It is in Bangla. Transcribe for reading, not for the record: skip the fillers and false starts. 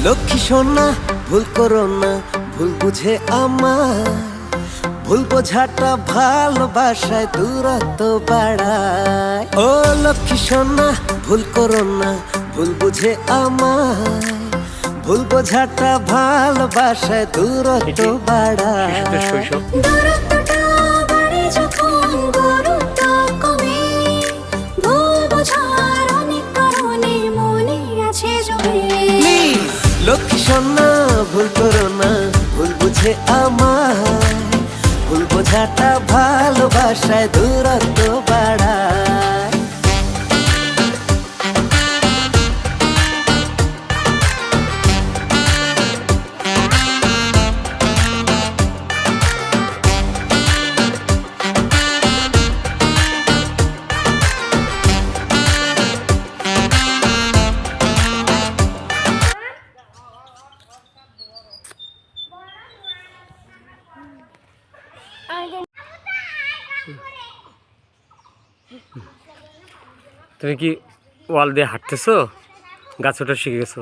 লক্ষ্মী সোনা ভুল করো না, ভুল বুঝে আমার ভুল বোঝাটা ভালোবাসায় দূরত্ব বাড়ায়। ও লক্ষ্মী সোনা ভুল করো না, ভুল বুঝে আমার ভুল বোঝাটা ভালোবাসায় দূরত্ব বাড়ায়। দূরত্বটা বাড়ে যখন গুরুত্ব কমে, ভুল বোঝার অনেক কারণে মনে আছে জমে। লক্ষ্মী সোনা ভুল করো না, ভুল বুঝে আমার ভুল বোঝাটা ভালোবাসায় দূরত্ব বাড়ায়। তুমি কি ওয়াল দিয়ে হাঁটতেছো? গাছ ওঠা শিখে গেছো?